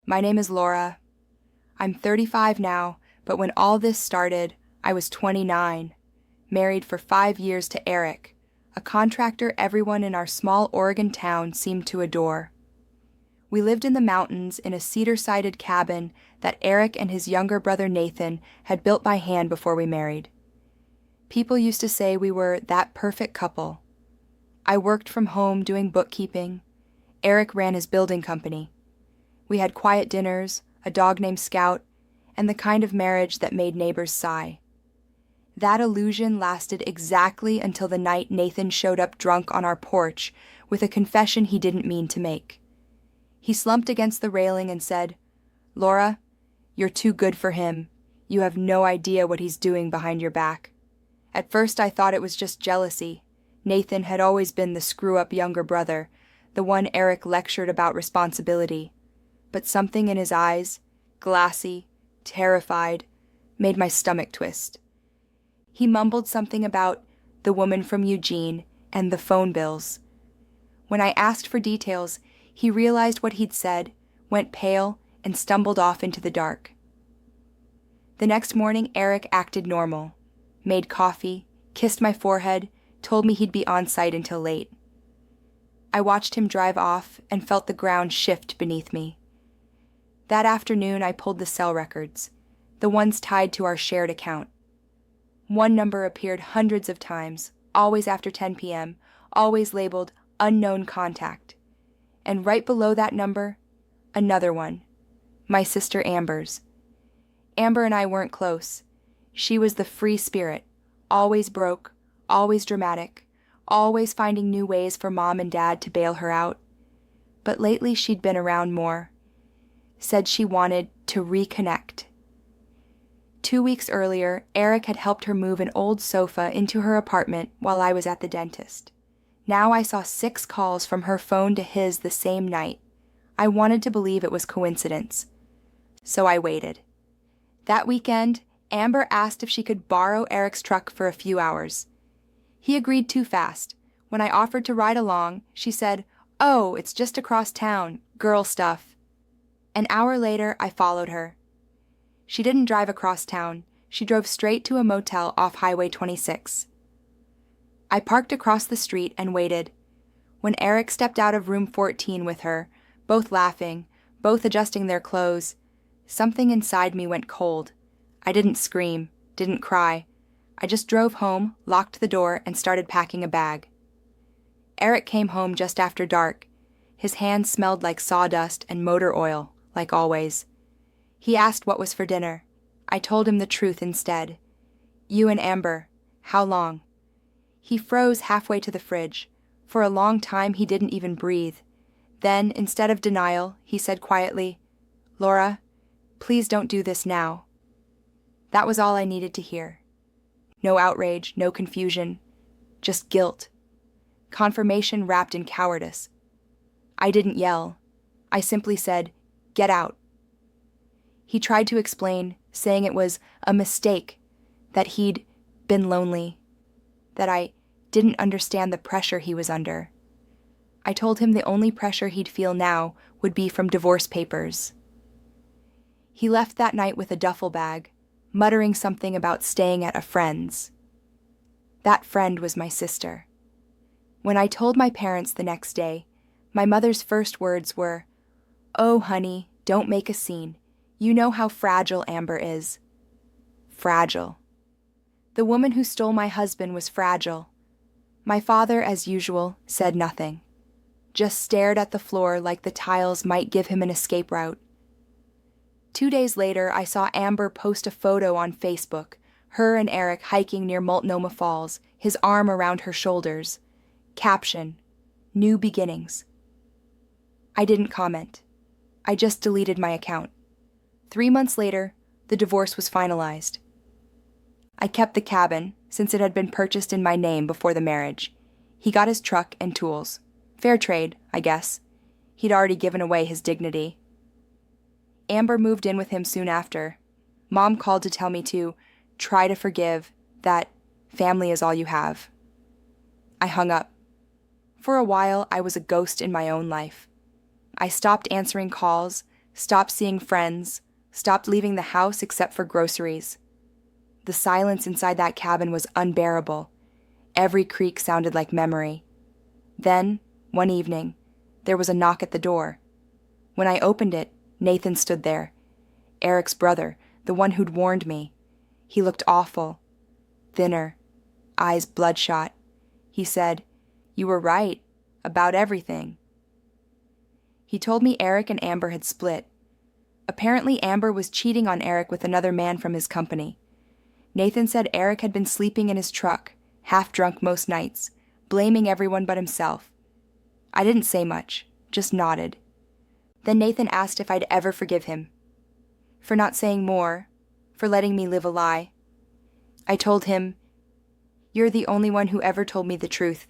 My name is Laura. I'm 35 now, but when all this started, I was 29, married for 5 years to Eric, a contractor everyone in our small Oregon town seemed to adore. We lived in the mountains in a cedar-sided cabin that Eric and his younger brother Nathan had built by hand before we married. People used to say we were that perfect couple. I worked from home doing bookkeeping. Eric ran his building company. We had quiet dinners, a dog named Scout, and the kind of marriage that made neighbors sigh. That illusion lasted exactly until the night Nathan showed up drunk on our porch with a confession he didn't mean to make. He slumped against the railing and said, "Laura, you're too good for him. You have no idea what he's doing behind your back." At first I thought it was just jealousy. Nathan had always been the screw-up younger brother, the one Eric lectured about responsibility. But something in his eyes, glassy, terrified, made my stomach twist. He mumbled something about the woman from Eugene and the phone bills. When I asked for details, he realized what he'd said, went pale, and stumbled off into the dark. The next morning, Eric acted normal, made coffee, kissed my forehead, told me he'd be on site until late. I watched him drive off and felt the ground shift beneath me. That afternoon, I pulled the cell records, the ones tied to our shared account. One number appeared hundreds of times, always after 10 p.m., always labeled unknown contact. And right below that number, another one, my sister Amber's. Amber and I weren't close. She was the free spirit, always broke, always dramatic, always finding new ways for Mom and Dad to bail her out. But lately she'd been around more. Said she wanted to reconnect. 2 weeks earlier, Eric had helped her move an old sofa into her apartment while I was at the dentist. Now I saw 6 calls from her phone to his the same night. I wanted to believe it was coincidence. So I waited. That weekend, Amber asked if she could borrow Eric's truck for a few hours. He agreed too fast. When I offered to ride along, she said, "Oh, it's just across town, girl stuff." An hour later, I followed her. She didn't drive across town. She drove straight to a motel off Highway 26. I parked across the street and waited. When Eric stepped out of room 14 with her, both laughing, both adjusting their clothes, something inside me went cold. I didn't scream, didn't cry. I just drove home, locked the door, and started packing a bag. Eric came home just after dark. His hands smelled like sawdust and motor oil, like always. He asked what was for dinner. I told him the truth instead. "You and Amber. How long?" He froze halfway to the fridge. For a long time he didn't even breathe. Then, instead of denial, he said quietly, "Laura, please don't do this now." That was all I needed to hear. No outrage, no confusion, just guilt. Confirmation wrapped in cowardice. I didn't yell. I simply said, "Get out." He tried to explain, saying it was a mistake, that he'd been lonely, that I didn't understand the pressure he was under. I told him the only pressure he'd feel now would be from divorce papers. He left that night with a duffel bag, muttering something about staying at a friend's. That friend was my sister. When I told my parents the next day, my mother's first words were, "Oh, honey, don't make a scene. You know how fragile Amber is." Fragile. The woman who stole my husband was fragile. My father, as usual, said nothing. Just stared at the floor like the tiles might give him an escape route. 2 days later, I saw Amber post a photo on Facebook, her and Eric hiking near Multnomah Falls, his arm around her shoulders. Caption, "New beginnings." I didn't comment. I just deleted my account. 3 months later, the divorce was finalized. I kept the cabin, since it had been purchased in my name before the marriage. He got his truck and tools. Fair trade, I guess. He'd already given away his dignity. Amber moved in with him soon after. Mom called to tell me to try to forgive, that family is all you have. I hung up. For a while, I was a ghost in my own life. I stopped answering calls, stopped seeing friends, stopped leaving the house except for groceries. The silence inside that cabin was unbearable. Every creak sounded like memory. Then, one evening, there was a knock at the door. When I opened it, Nathan stood there. Eric's brother, the one who'd warned me. He looked awful. Thinner. Eyes bloodshot. He said, "You were right. About everything." He told me Eric and Amber had split. Apparently, Amber was cheating on Eric with another man from his company. Nathan said Eric had been sleeping in his truck, half drunk most nights, blaming everyone but himself. I didn't say much, just nodded. Then Nathan asked if I'd ever forgive him. For not saying more, for letting me live a lie. I told him, "You're the only one who ever told me the truth.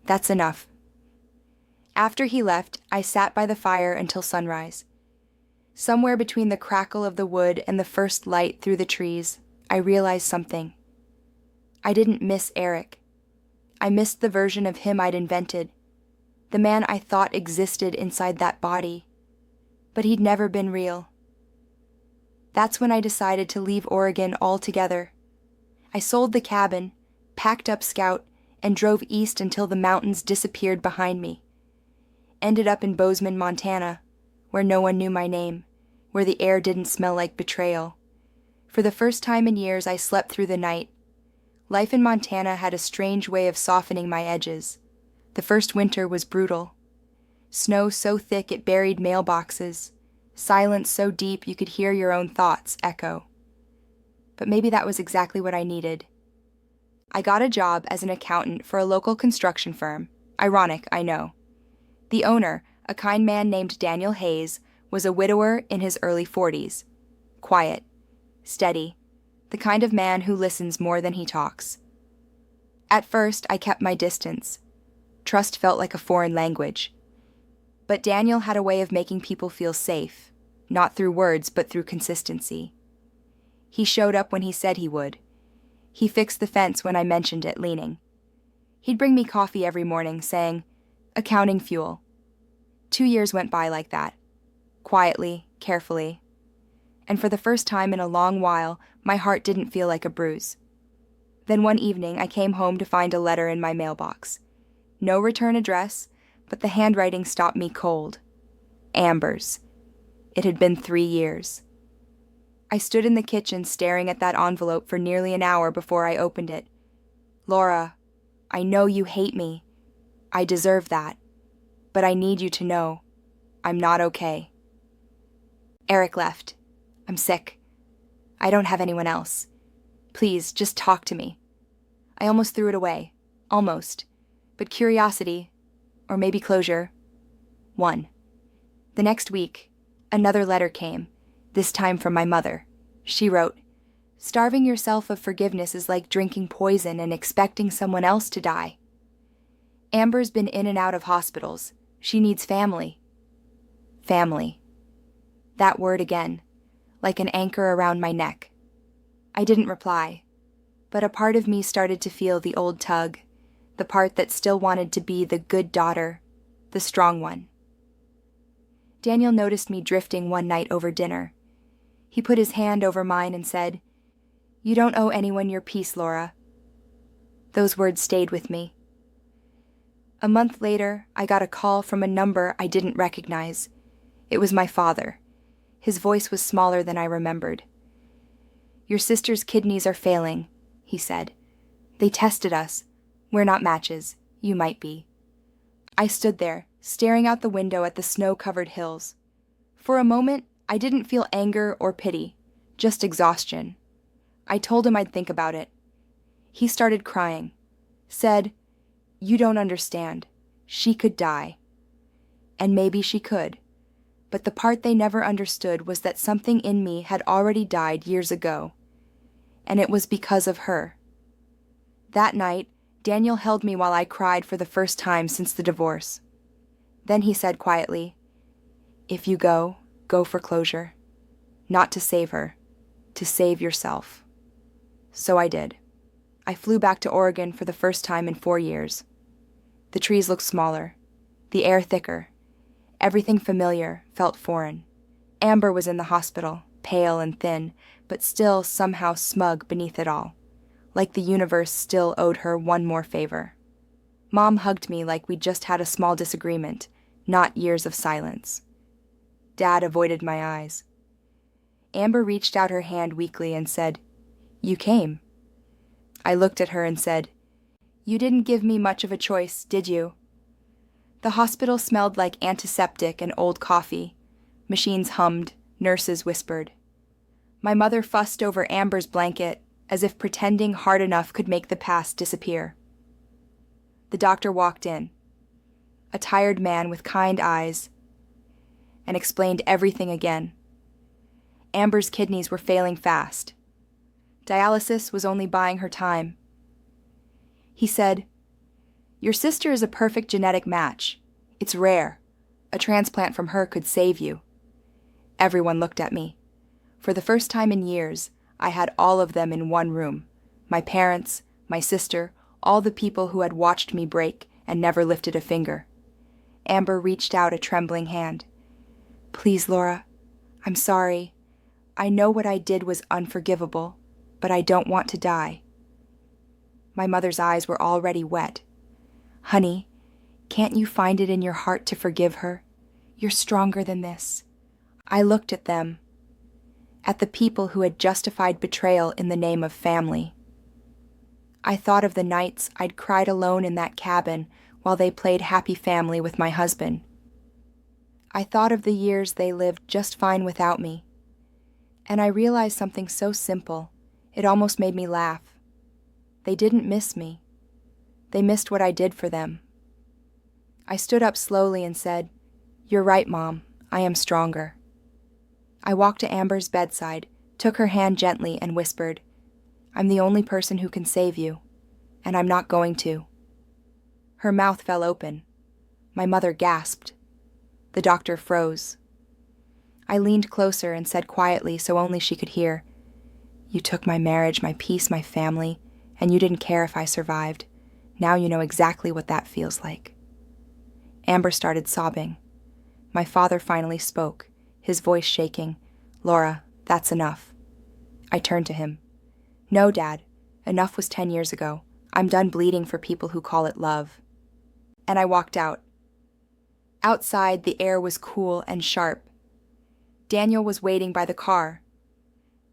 That's enough." After he left, I sat by the fire until sunrise. Somewhere between the crackle of the wood and the first light through the trees, I realized something. I didn't miss Eric. I missed the version of him I'd invented, the man I thought existed inside that body. But he'd never been real. That's when I decided to leave Oregon altogether. I sold the cabin, packed up Scout, and drove east until the mountains disappeared behind me. Ended up in Bozeman, Montana, where no one knew my name, where the air didn't smell like betrayal. For the first time in years, I slept through the night. Life in Montana had a strange way of softening my edges. The first winter was brutal. Snow so thick it buried mailboxes. Silence so deep you could hear your own thoughts echo. But maybe that was exactly what I needed. I got a job as an accountant for a local construction firm. Ironic, I know. The owner, a kind man named Daniel Hayes, was a widower in his early 40s. Quiet, steady, the kind of man who listens more than he talks. At first, I kept my distance. Trust felt like a foreign language. But Daniel had a way of making people feel safe, not through words but through consistency. He showed up when he said he would. He fixed the fence when I mentioned it leaning. He'd bring me coffee every morning, saying, "Accounting fuel." 2 years went by like that, quietly, carefully. And for the first time in a long while, my heart didn't feel like a bruise. Then one evening, I came home to find a letter in my mailbox. No return address, but the handwriting stopped me cold. Amber's. It had been 3 years. I stood in the kitchen staring at that envelope for nearly an hour before I opened it. "Laura, I know you hate me. I deserve that. But I need you to know, I'm not okay. Eric left. I'm sick. I don't have anyone else. Please, just talk to me." I almost threw it away. Almost. But curiosity, or maybe closure, won. The next week, another letter came, this time from my mother. She wrote, "Starving yourself of forgiveness is like drinking poison and expecting someone else to die. Amber's been in and out of hospitals. She needs family." Family. That word again, like an anchor around my neck. I didn't reply, but a part of me started to feel the old tug, the part that still wanted to be the good daughter, the strong one. Daniel noticed me drifting one night over dinner. He put his hand over mine and said, "You don't owe anyone your peace, Laura." Those words stayed with me. A month later, I got a call from a number I didn't recognize. It was my father. His voice was smaller than I remembered. "Your sister's kidneys are failing," he said. "They tested us. We're not matches. You might be." I stood there, staring out the window at the snow-covered hills. For a moment, I didn't feel anger or pity, just exhaustion. I told him I'd think about it. He started crying. Said, "You don't understand. She could die." And maybe she could. But the part they never understood was that something in me had already died years ago. And it was because of her. That night, Daniel held me while I cried for the first time since the divorce. Then he said quietly, "If you go, go for closure. Not to save her, to save yourself." So I did. I flew back to Oregon for the first time in 4 years. The trees looked smaller, the air thicker. Everything familiar felt foreign. Amber was in the hospital, pale and thin, but still somehow smug beneath it all, like the universe still owed her one more favor. Mom hugged me like we'd just had a small disagreement, not years of silence. Dad avoided my eyes. Amber reached out her hand weakly and said, "You came." I looked at her and said, "You didn't give me much of a choice, did you?" The hospital smelled like antiseptic and old coffee. Machines hummed, nurses whispered. My mother fussed over Amber's blanket, as if pretending hard enough could make the past disappear. The doctor walked in, a tired man with kind eyes, and explained everything again. Amber's kidneys were failing fast. Dialysis was only buying her time. He said, "Your sister is a perfect genetic match. It's rare. A transplant from her could save you." Everyone looked at me. For the first time in years, I had all of them in one room. My parents, my sister, all the people who had watched me break and never lifted a finger. Amber reached out a trembling hand. "Please, Laura, I'm sorry. I know what I did was unforgivable, but I don't want to die." My mother's eyes were already wet. "Honey, can't you find it in your heart to forgive her? You're stronger than this." I looked at them, at the people who had justified betrayal in the name of family. I thought of the nights I'd cried alone in that cabin while they played happy family with my husband. I thought of the years they lived just fine without me. And I realized something so simple, it almost made me laugh. They didn't miss me. They missed what I did for them. I stood up slowly and said, "You're right, Mom. I am stronger." I walked to Amber's bedside, took her hand gently, and whispered, "I'm the only person who can save you, and I'm not going to." Her mouth fell open. My mother gasped. The doctor froze. I leaned closer and said quietly so only she could hear, "You took my marriage, my peace, my family, and you didn't care if I survived. Now you know exactly what that feels like." Amber started sobbing. My father finally spoke, his voice shaking. "Laura, that's enough." I turned to him. "No, Dad. Enough was 10 years ago. I'm done bleeding for people who call it love." And I walked out. Outside, the air was cool and sharp. Daniel was waiting by the car.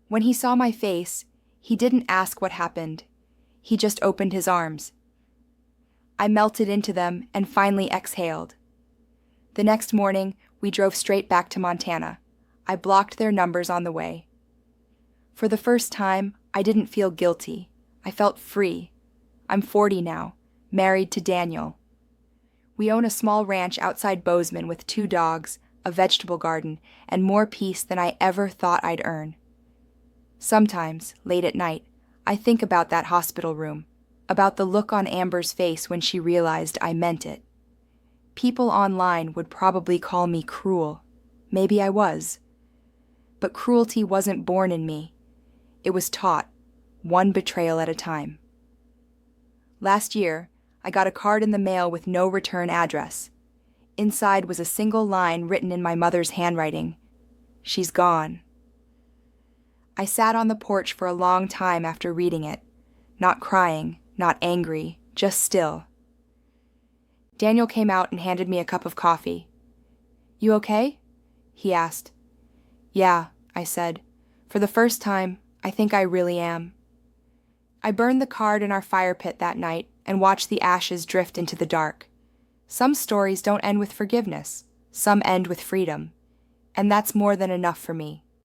When he saw my face, he didn't ask what happened. He just opened his arms. I melted into them and finally exhaled. The next morning, we drove straight back to Montana. I blocked their numbers on the way. For the first time, I didn't feel guilty. I felt free. I'm 40 now, married to Daniel. We own a small ranch outside Bozeman with 2 dogs, a vegetable garden, and more peace than I ever thought I'd earn. Sometimes, late at night, I think about that hospital room, about the look on Amber's face when she realized I meant it. People online would probably call me cruel. Maybe I was. But cruelty wasn't born in me. It was taught, one betrayal at a time. Last year, I got a card in the mail with no return address. Inside was a single line written in my mother's handwriting. "She's gone." I sat on the porch for a long time after reading it, not crying, not angry, just still. Daniel came out and handed me a cup of coffee. "You okay?" he asked. "Yeah," I said. "For the first time, I think I really am." I burned the card in our fire pit that night and watched the ashes drift into the dark. Some stories don't end with forgiveness. Some end with freedom. And that's more than enough for me.